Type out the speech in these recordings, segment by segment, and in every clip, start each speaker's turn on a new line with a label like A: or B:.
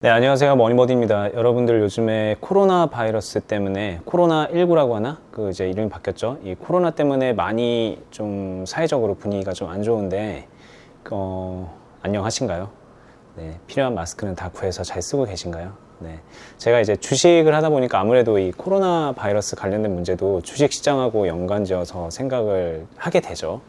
A: 네, 안녕하세요. 머니버디입니다. 여러분들 요즘에 코로나 바이러스 때문에 코로나19라고 하나? 이제 이름이 바뀌었죠. 이 코로나 때문에 많이 좀 사회적으로 분위기가 좀 안 좋은데, 안녕하신가요? 네, 필요한 마스크는 다 구해서 잘 쓰고 계신가요? 네. 제가 이제 주식을 하다 보니까 아무래도 이 코로나 바이러스 관련된 문제도 주식 시장하고 연관지어서 생각을 하게 되죠.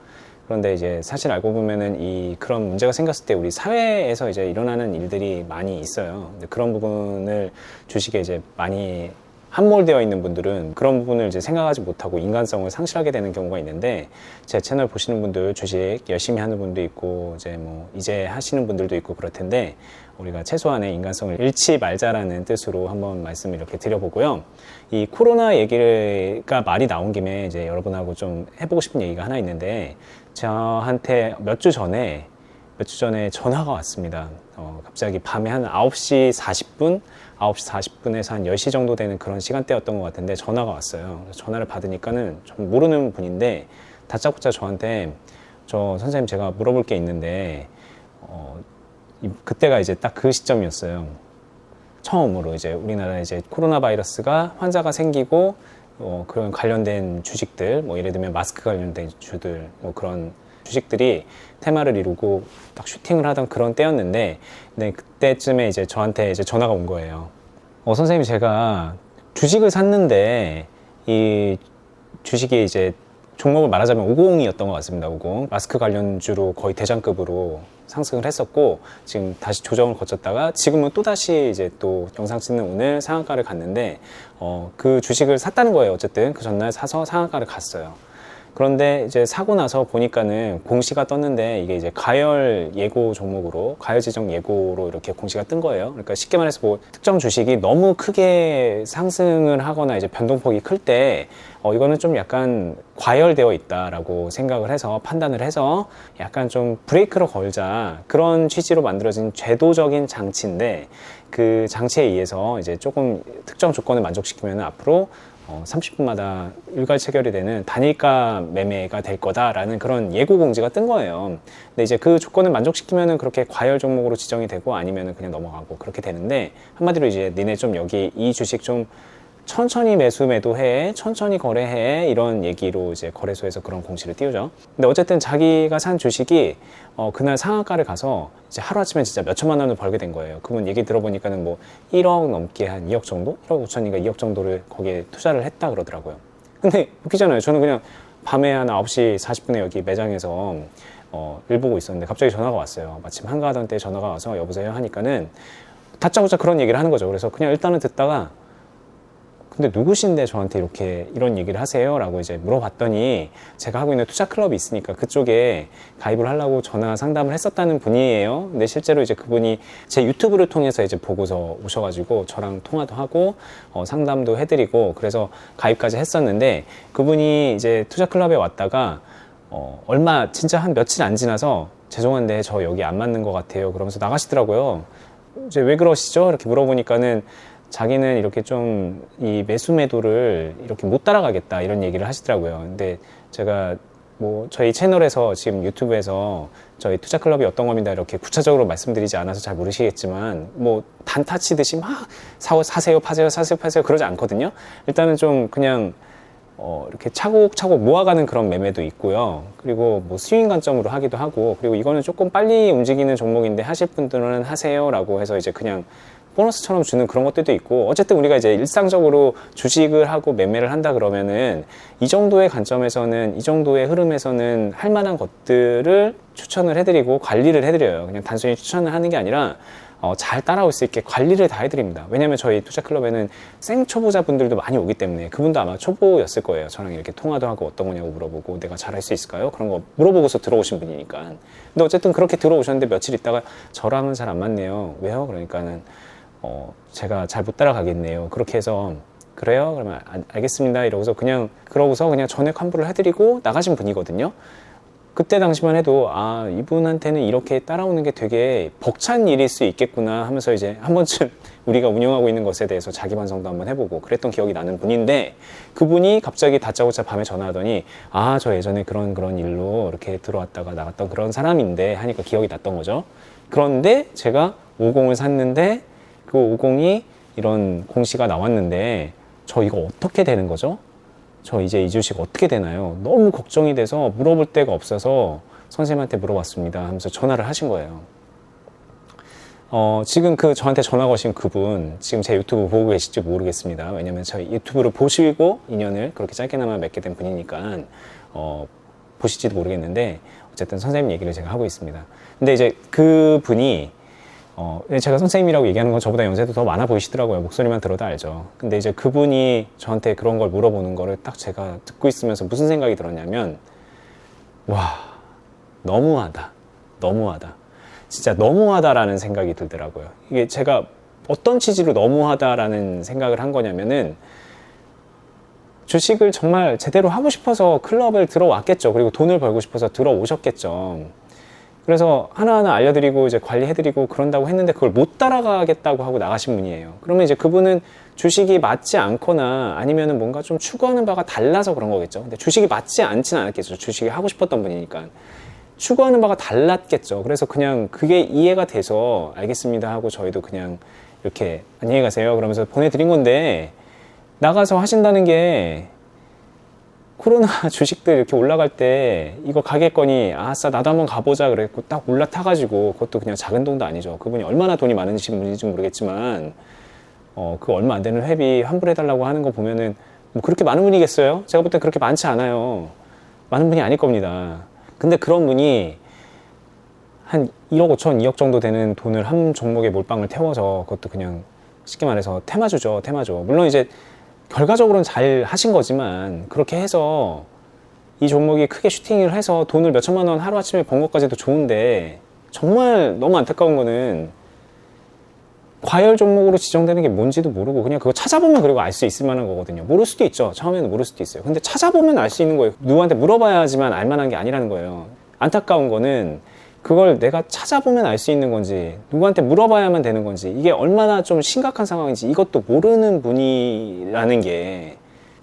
A: 그런데 이제 사실 알고 보면은 그런 문제가 생겼을 때 우리 사회에서 이제 일어나는 일들이 많이 있어요. 근데 그런 부분을 주식에 이제 많이 함몰되어 있는 분들은 그런 부분을 이제 생각하지 못하고 인간성을 상실하게 되는 경우가 있는데, 제 채널 보시는 분들 주식 열심히 하는 분도 있고 이제 하시는 분들도 있고 그럴 텐데, 우리가 최소한의 인간성을 잃지 말자라는 뜻으로 한번 말씀을 이렇게 드려보고요. 이 코로나 얘기가 말이 나온 김에 이제 여러분하고 좀 해보고 싶은 얘기가 하나 있는데, 저한테 몇 주 전에 전화가 왔습니다. 갑자기 밤에 한 9시 40분, 9시 40분에서 한 10시 정도 되는 그런 시간대였던 것 같은데 전화가 왔어요. 그래서 전화를 받으니까는 좀 모르는 분인데 다짜고짜 저한테 선생님 제가 물어볼 게 있는데, 그때가 이제 딱 그 시점이었어요. 처음으로 이제 우리나라에 이제 코로나 바이러스가 환자가 생기고 그런 관련된 주식들, 예를 들면 마스크 관련된 주들, 그런 주식들이 테마를 이루고 딱 슈팅을 하던 그런 때였는데, 네, 그때쯤에 이제 저한테 이제 전화가 온 거예요. 선생님 제가 주식을 샀는데 이 주식이 이제 종목을 말하자면 50이었던 것 같습니다. 50. 마스크 관련주로 거의 대장급으로 상승을 했었고, 지금 다시 조정을 거쳤다가 지금은 또 다시 이제 또 영상 찍는 오늘 상한가를 갔는데, 그 주식을 샀다는 거예요. 어쨌든 그 전날 사서 상한가를 갔어요. 그런데 이제 사고 나서 보니까는 공시가 떴는데, 이게 이제 과열 예고 종목으로, 과열 지정 예고로 이렇게 공시가 뜬 거예요. 그러니까 쉽게 말해서 특정 주식이 너무 크게 상승을 하거나 이제 변동폭이 클 때, 이거는 좀 약간 과열되어 있다라고 생각을 해서 판단을 해서 약간 좀 브레이크로 걸자, 그런 취지로 만들어진 제도적인 장치인데, 그 장치에 의해서 이제 조금 특정 조건을 만족시키면 앞으로 30분마다 일괄 체결이 되는 단일가 매매가 될 거다라는 그런 예고 공지가 뜬 거예요. 근데 이제 그 조건을 만족시키면은 그렇게 과열 종목으로 지정이 되고, 아니면은 그냥 넘어가고 그렇게 되는데, 한마디로 이제 니네 좀 여기 이 주식 좀 천천히 매도해, 천천히 거래해, 이런 얘기로 이제 거래소에서 그런 공시를 띄우죠. 근데 어쨌든 자기가 산 주식이 그날 상한가를 가서 이제 하루아침에 진짜 몇 천만 원을 벌게 된 거예요. 그분 얘기 들어보니까는 1억 넘게, 한 2억 정도? 1억 5천인가 2억 정도를 거기에 투자를 했다 그러더라고요. 근데 웃기잖아요. 저는 그냥 밤에 한 9시 40분에 여기 매장에서 일 보고 있었는데 갑자기 전화가 왔어요. 마침 한가하던 때 전화가 와서 여보세요 하니까는 다짜고짜 그런 얘기를 하는 거죠. 그래서 그냥 일단은 듣다가, 근데 누구신데 저한테 이런 얘기를 하세요? 라고 이제 물어봤더니, 제가 하고 있는 투자 클럽이 있으니까 그쪽에 가입을 하려고 전화 상담을 했었다는 분이에요. 근데 실제로 이제 그분이 제 유튜브를 통해서 이제 보고서 오셔가지고 저랑 통화도 하고 상담도 해드리고, 그래서 가입까지 했었는데, 그분이 이제 투자 클럽에 왔다가 진짜 한 며칠 안 지나서 죄송한데 저 여기 안 맞는 것 같아요 그러면서 나가시더라고요. 이제 왜 그러시죠? 이렇게 물어보니까는 자기는 이렇게 좀 이 매수 매도를 이렇게 못 따라가겠다, 이런 얘기를 하시더라고요. 근데 제가 저희 채널에서 지금 유튜브에서 저희 투자 클럽이 어떤 겁니다 이렇게 구체적으로 말씀드리지 않아서 잘 모르시겠지만, 단타 치듯이 막 사세요 파세요 사세요 파세요 그러지 않거든요. 일단은 좀 그냥 이렇게 차곡차곡 모아가는 그런 매매도 있고요. 그리고 스윙 관점으로 하기도 하고, 그리고 이거는 조금 빨리 움직이는 종목인데 하실 분들은 하세요라고 해서 이제 그냥 보너스처럼 주는 그런 것들도 있고, 어쨌든 우리가 이제 일상적으로 주식을 하고 매매를 한다 그러면은 이 정도의 관점에서는, 이 정도의 흐름에서는 할 만한 것들을 추천을 해드리고 관리를 해드려요. 그냥 단순히 추천을 하는 게 아니라 잘 따라올 수 있게 관리를 다 해드립니다. 왜냐면 저희 투자 클럽에는 생초보자분들도 많이 오기 때문에, 그분도 아마 초보였을 거예요. 저랑 이렇게 통화도 하고 어떤 거냐고 물어보고 내가 잘할 수 있을까요? 그런 거 물어보고서 들어오신 분이니까. 근데 어쨌든 그렇게 들어오셨는데 며칠 있다가 저랑은 잘 안 맞네요. 왜요? 그러니까는 제가 잘 못 따라가겠네요. 그렇게 해서, 그래요? 그러면 알겠습니다 이러고서 그러고서 그냥 전액 환불을 해드리고 나가신 분이거든요. 그때 당시만 해도 이분한테는 이렇게 따라오는 게 되게 벅찬 일일 수 있겠구나 하면서 이제 한 번쯤 우리가 운영하고 있는 것에 대해서 자기 반성도 한번 해보고 그랬던 기억이 나는 분인데, 그분이 갑자기 다짜고짜 밤에 전화하더니 저 예전에 그런 일로 이렇게 들어왔다가 나갔던 그런 사람인데 하니까 기억이 났던 거죠. 그런데 제가 50을 샀는데 그 50이 이런 공시가 나왔는데 저 이거 어떻게 되는 거죠? 저 이제 이 주식 어떻게 되나요? 너무 걱정이 돼서 물어볼 데가 없어서 선생님한테 물어봤습니다 하면서 전화를 하신 거예요. 지금 저한테 전화 거신 그분 지금 제 유튜브 보고 계실지 모르겠습니다. 왜냐면 저희 유튜브를 보시고 인연을 그렇게 짧게나마 맺게 된 분이니까 보실지도 모르겠는데 어쨌든 선생님 얘기를 제가 하고 있습니다. 근데 이제 그분이 제가 선생님이라고 얘기하는 건 저보다 연세도 더 많아 보이시더라고요. 목소리만 들어도 알죠. 근데 이제 그분이 저한테 그런 걸 물어보는 거를 딱 제가 듣고 있으면서 무슨 생각이 들었냐면 와, 너무하다. 진짜 너무하다라는 생각이 들더라고요. 이게 제가 어떤 취지로 너무하다라는 생각을 한 거냐면은 주식을 정말 제대로 하고 싶어서 클럽을 들어왔겠죠. 그리고 돈을 벌고 싶어서 들어오셨겠죠. 그래서 하나하나 알려드리고 이제 관리해드리고 그런다고 했는데 그걸 못 따라가겠다고 하고 나가신 분이에요. 그러면 이제 그분은 주식이 맞지 않거나 아니면은 뭔가 좀 추구하는 바가 달라서 그런 거겠죠. 근데 주식이 맞지 않진 않았겠죠. 주식이 하고 싶었던 분이니까. 추구하는 바가 달랐겠죠. 그래서 그냥 그게 이해가 돼서 알겠습니다 하고 저희도 그냥 이렇게 안녕히 가세요 그러면서 보내드린 건데 나가서 하신다는 게 코로나 주식들 이렇게 올라갈 때 이거 가겠거니 아싸 나도 한번 가보자 그랬고 딱 올라타가지고 그것도 그냥 작은 돈도 아니죠. 그분이 얼마나 돈이 많으신 분인지 모르겠지만 그 얼마 안 되는 회비 환불해달라고 하는 거 보면은 뭐 그렇게 많은 분이겠어요? 제가 볼 때 그렇게 많지 않아요. 많은 분이 아닐 겁니다. 근데 그런 분이 한 1억 5천, 2억 정도 되는 돈을 한 종목에 몰빵을 태워서 그것도 그냥 쉽게 말해서 테마주죠, 테마주. 물론 이제 결과적으로는 잘 하신 거지만 그렇게 해서 이 종목이 크게 슈팅을 해서 돈을 몇 천만 원 하루아침에 번 것까지도 좋은데 정말 너무 안타까운 거는 과열 종목으로 지정되는 게 뭔지도 모르고 그냥 그거 찾아보면 그리고 알 수 있을 만한 거거든요. 모를 수도 있죠. 처음에는 모를 수도 있어요. 근데 찾아보면 알 수 있는 거예요. 누구한테 물어봐야지만 알 만한 게 아니라는 거예요. 안타까운 거는 그걸 내가 찾아보면 알 수 있는 건지 누구한테 물어봐야만 되는 건지 이게 얼마나 좀 심각한 상황인지 이것도 모르는 분이라는 게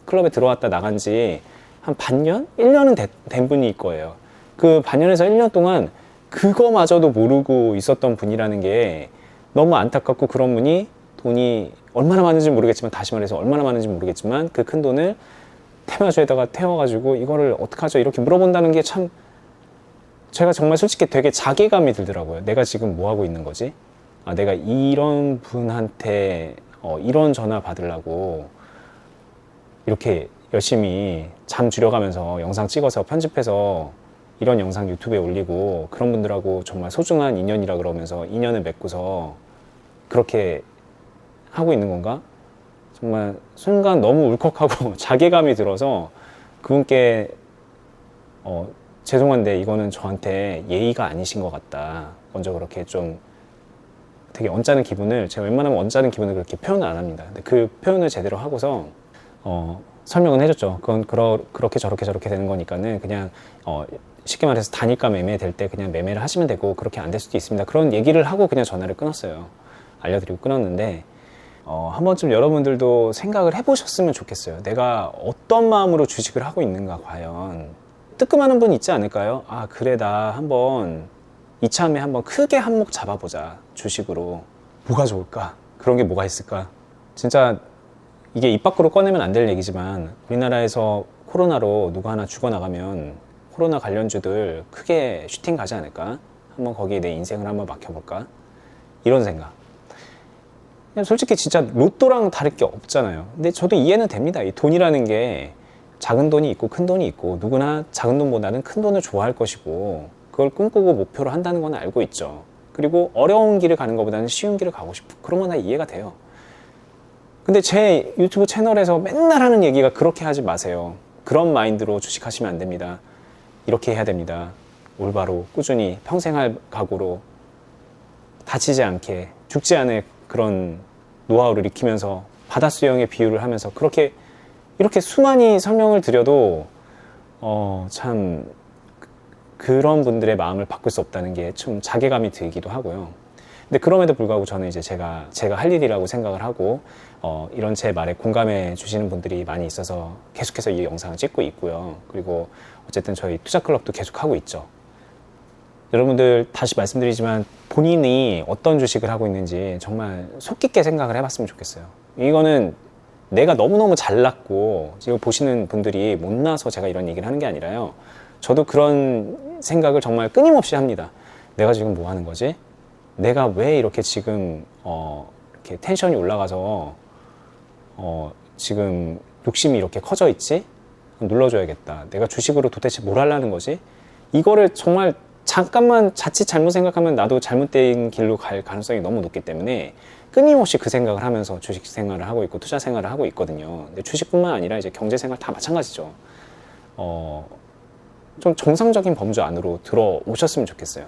A: 클럽에 들어왔다 나간 지 한 반년? 1년은 된 분일 거예요. 그 반년에서 1년 동안 그거마저도 모르고 있었던 분이라는 게 너무 안타깝고 그런 분이 돈이 얼마나 많은지 모르겠지만 다시 말해서 얼마나 많은지 모르겠지만 그 큰 돈을 테마주에다가 태워가지고 이거를 어떡하죠 이렇게 물어본다는 게 참 제가 정말 솔직히 되게 자괴감이 들더라고요. 내가 지금 뭐 하고 있는 거지? 내가 이런 분한테 이런 전화 받으려고 이렇게 열심히 잠 줄여가면서 영상 찍어서 편집해서 이런 영상 유튜브에 올리고 그런 분들하고 정말 소중한 인연이라 그러면서 인연을 맺고서 그렇게 하고 있는 건가? 정말 순간 너무 울컥하고 자괴감이 들어서 그분께 죄송한데 이거는 저한테 예의가 아니신 것 같다. 먼저 그렇게 좀 되게 언짢은 기분을 제가 웬만하면 언짢은 기분을 그렇게 표현을 안 합니다. 근데 그 표현을 제대로 하고서 설명은 해줬죠. 그건 그렇게 저렇게 되는 거니까는 그냥 쉽게 말해서 단일가 매매 될 때 그냥 매매를 하시면 되고 그렇게 안 될 수도 있습니다. 그런 얘기를 하고 그냥 전화를 끊었어요. 알려드리고 끊었는데 한 번쯤 여러분들도 생각을 해보셨으면 좋겠어요. 내가 어떤 마음으로 주식을 하고 있는가 과연. 뜨끔하는 분 있지 않을까요? 그래 나 한번 이참에 한번 크게 한몫 잡아보자 주식으로. 뭐가 좋을까? 그런 게 뭐가 있을까? 진짜 이게 입 밖으로 꺼내면 안 될 얘기지만 우리나라에서 코로나로 누구 하나 죽어나가면 코로나 관련주들 크게 슈팅 가지 않을까? 한번 거기에 내 인생을 한번 맡겨볼까? 이런 생각. 그냥 솔직히 진짜 로또랑 다를 게 없잖아요. 근데 저도 이해는 됩니다. 이 돈이라는 게 작은 돈이 있고 큰 돈이 있고 누구나 작은 돈보다는 큰 돈을 좋아할 것이고 그걸 꿈꾸고 목표로 한다는 건 알고 있죠. 그리고 어려운 길을 가는 것보다는 쉬운 길을 가고 싶고 그런 건 다 이해가 돼요. 근데 제 유튜브 채널에서 맨날 하는 얘기가 그렇게 하지 마세요. 그런 마인드로 주식하시면 안 됩니다. 이렇게 해야 됩니다. 올바로 꾸준히 평생 할 각오로 다치지 않게 죽지 않을 그런 노하우를 익히면서 바다 수영의 비유를 하면서 그렇게 이렇게 수많이 설명을 드려도 참 그런 분들의 마음을 바꿀 수 없다는 게 좀 자괴감이 들기도 하고요. 근데 그럼에도 불구하고 저는 이제 제가 할 일이라고 생각을 하고 이런 제 말에 공감해 주시는 분들이 많이 있어서 계속해서 이 영상을 찍고 있고요. 그리고 어쨌든 저희 투자클럽도 계속 하고 있죠. 여러분들 다시 말씀드리지만 본인이 어떤 주식을 하고 있는지 정말 속 깊게 생각을 해봤으면 좋겠어요. 이거는 내가 너무너무 잘났고 지금 보시는 분들이 못나서 제가 이런 얘기를 하는 게 아니라요. 저도 그런 생각을 정말 끊임없이 합니다. 내가 지금 뭐 하는 거지? 내가 왜 이렇게 지금 이렇게 텐션이 올라가서 지금 욕심이 이렇게 커져 있지? 눌러줘야겠다. 내가 주식으로 도대체 뭘 하려는 거지? 이거를 정말 잠깐만 자칫 잘못 생각하면 나도 잘못된 길로 갈 가능성이 너무 높기 때문에 끊임없이 그 생각을 하면서 주식 생활을 하고 있고 투자 생활을 하고 있거든요. 근데 주식뿐만 아니라 이제 경제 생활 다 마찬가지죠. 좀 정상적인 범주 안으로 들어오셨으면 좋겠어요.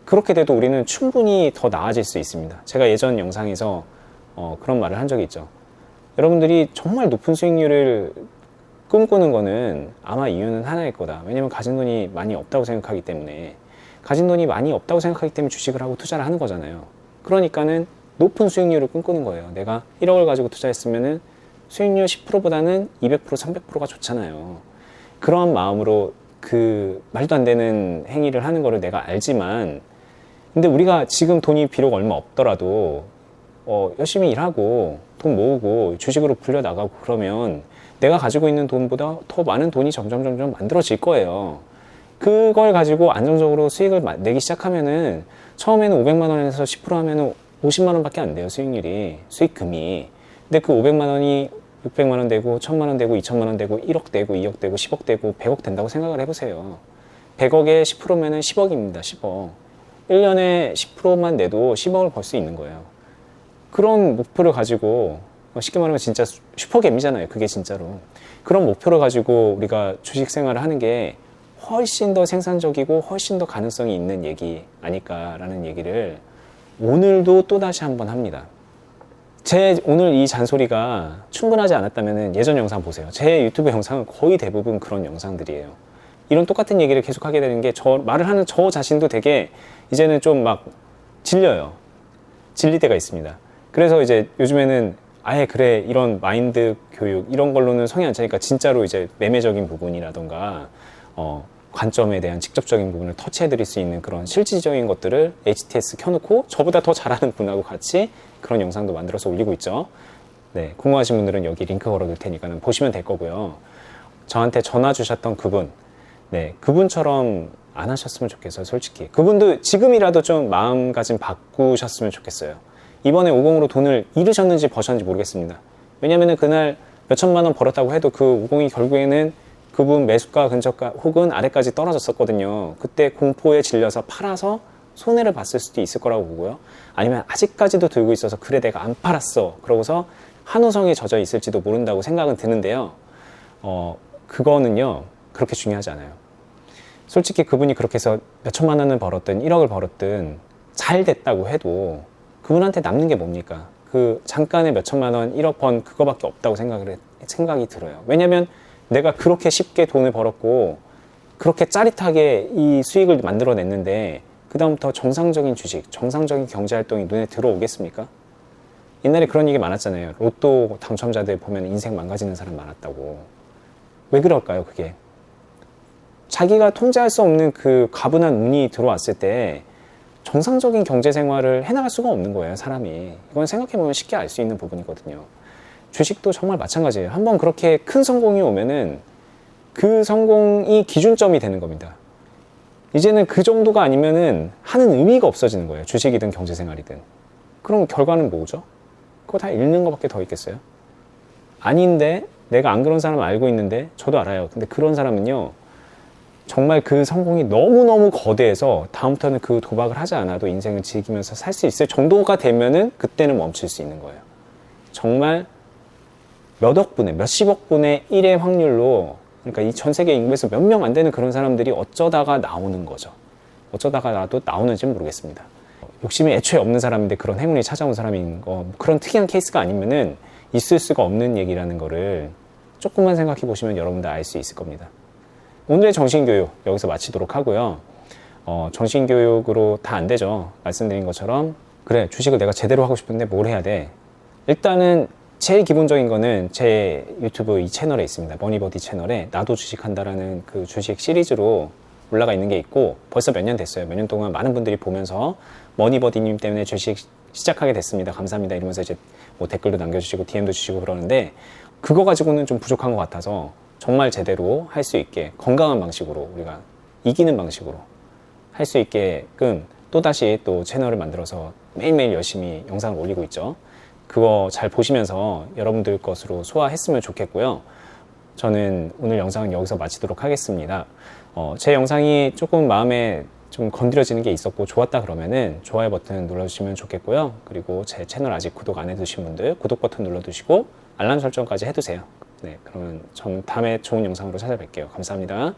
A: 그렇게 돼도 우리는 충분히 더 나아질 수 있습니다. 제가 예전 영상에서 그런 말을 한 적이 있죠. 여러분들이 정말 높은 수익률을 꿈꾸는 거는 아마 이유는 하나일 거다. 왜냐면 가진 돈이 많이 없다고 생각하기 때문에, 가진 돈이 많이 없다고 생각하기 때문에 주식을 하고 투자를 하는 거잖아요. 그러니까는 높은 수익률을 꿈꾸는 거예요. 내가 1억을 가지고 투자했으면은 수익률 10%보다는 200%, 300%가 좋잖아요. 그런 마음으로 그 말도 안 되는 행위를 하는 거를 내가 알지만, 근데 우리가 지금 돈이 비록 얼마 없더라도 열심히 일하고 돈 모으고 주식으로 불려나가고 그러면 내가 가지고 있는 돈보다 더 많은 돈이 점점 만들어질 거예요. 그걸 가지고 안정적으로 수익을 내기 시작하면은 처음에는 500만 원에서 10% 하면은 50만 원밖에 안 돼요. 수익률이, 수익금이. 근데 그 500만 원이 600만 원 되고 1000만 원 되고 2000만 원 되고 1억 되고 2억 되고 10억 되고 100억 된다고 생각을 해보세요. 100억에 10%면은 10억입니다. 10억. 1년에 10%만 내도 10억을 벌 수 있는 거예요. 그런 목표를 가지고, 쉽게 말하면 진짜 슈퍼겜이잖아요. 그게 진짜로. 그런 목표를 가지고 우리가 주식 생활을 하는 게 훨씬 더 생산적이고 훨씬 더 가능성이 있는 얘기 아닐까라는 얘기를 오늘도 또다시 한번 합니다. 제 오늘 이 잔소리가 충분하지 않았다면 예전 영상 보세요. 제 유튜브 영상은 거의 대부분 그런 영상들이에요. 이런 똑같은 얘기를 계속 하게 되는 게 말을 하는 저 자신도 되게 이제는 좀 막 질려요. 질릴 때가 있습니다. 그래서 이제 요즘에는 아예 그래, 이런 마인드 교육 이런 걸로는 성이 안 차니까 진짜로 이제 매매적인 부분이라던가 관점에 대한 직접적인 부분을 터치해 드릴 수 있는 그런 실질적인 것들을 HTS 켜놓고 저보다 더 잘하는 분하고 같이 그런 영상도 만들어서 올리고 있죠. 네, 궁금하신 분들은 여기 링크 걸어둘 테니까 보시면 될 거고요. 저한테 전화 주셨던 그분, 네, 그분처럼 안 하셨으면 좋겠어요. 솔직히 그분도 지금이라도 좀 마음가짐 바꾸셨으면 좋겠어요. 이번에 50으로 돈을 잃으셨는지 버셨는지 모르겠습니다. 왜냐면은 그날 몇천만 원 벌었다고 해도 그 50이 결국에는 그분 매수가 근저가 혹은 아래까지 떨어졌었거든요. 그때 공포에 질려서 팔아서 손해를 봤을 수도 있을 거라고 보고요. 아니면 아직까지도 들고 있어서 그래 내가 안 팔았어 그러고서 한우성에 젖어 있을지도 모른다고 생각은 드는데요. 그거는요 그렇게 중요하지 않아요. 솔직히 그분이 그렇게 해서 몇천만 원을 벌었든 1억을 벌었든 잘 됐다고 해도 그분한테 남는 게 뭡니까? 그 잠깐의 몇천만 원, 1억 번 그거밖에 없다고 생각이 들어요. 왜냐면 내가 그렇게 쉽게 돈을 벌었고 그렇게 짜릿하게 이 수익을 만들어냈는데 그 다음부터 정상적인 주식, 정상적인 경제활동이 눈에 들어오겠습니까? 옛날에 그런 얘기 많았잖아요. 로또 당첨자들 보면 인생 망가지는 사람 많았다고. 왜 그럴까요, 그게? 자기가 통제할 수 없는 그 가분한 운이 들어왔을 때 정상적인 경제 생활을 해나갈 수가 없는 거예요, 사람이. 이건 생각해보면 쉽게 알 수 있는 부분이거든요. 주식도 정말 마찬가지예요. 한번 그렇게 큰 성공이 오면은 그 성공이 기준점이 되는 겁니다. 이제는 그 정도가 아니면은 하는 의미가 없어지는 거예요. 주식이든 경제 생활이든. 그럼 결과는 뭐죠? 그거 다 잃는 것밖에 더 있겠어요? 아닌데, 내가 안 그런 사람 알고 있는데, 저도 알아요. 근데 그런 사람은요, 정말 그 성공이 너무너무 거대해서 다음부터는 그 도박을 하지 않아도 인생을 즐기면서 살 수 있을 정도가 되면은 그때는 멈출 수 있는 거예요. 정말 몇억 분의, 몇십억 분의 1의 확률로, 그러니까 이 전 세계 인구에서 몇 명 안 되는 그런 사람들이 어쩌다가 나오는 거죠. 어쩌다가 나도 나오는지는 모르겠습니다. 욕심이 애초에 없는 사람인데 그런 행운이 찾아온 사람인 거, 그런 특이한 케이스가 아니면은 있을 수가 없는 얘기라는 거를 조금만 생각해 보시면 여러분들 알 수 있을 겁니다. 오늘의 정신교육 여기서 마치도록 하고요. 정신교육으로 다 안 되죠. 말씀드린 것처럼 그래, 주식을 내가 제대로 하고 싶은데 뭘 해야 돼? 일단은 제일 기본적인 거는 제 유튜브 이 채널에 있습니다. 머니버디 채널에 나도 주식한다라는 그 주식 시리즈로 올라가 있는 게 있고 벌써 몇 년 됐어요. 몇 년 동안 많은 분들이 보면서 머니버디님 때문에 주식 시작하게 됐습니다. 감사합니다. 이러면서 이제 뭐 댓글도 남겨주시고 DM도 주시고 그러는데 그거 가지고는 좀 부족한 것 같아서 정말 제대로 할 수 있게 건강한 방식으로 우리가 이기는 방식으로 할 수 있게끔 또다시 또 채널을 만들어서 매일매일 열심히 영상을 올리고 있죠. 그거 잘 보시면서 여러분들 것으로 소화했으면 좋겠고요. 저는 오늘 영상은 여기서 마치도록 하겠습니다. 제 영상이 조금 마음에 좀 건드려지는 게 있었고 좋았다 그러면은 좋아요 버튼 눌러주시면 좋겠고요. 그리고 제 채널 아직 구독 안 해두신 분들 구독 버튼 눌러두시고 알람 설정까지 해두세요. 네, 그러면 전 다음에 좋은 영상으로 찾아뵐게요. 감사합니다.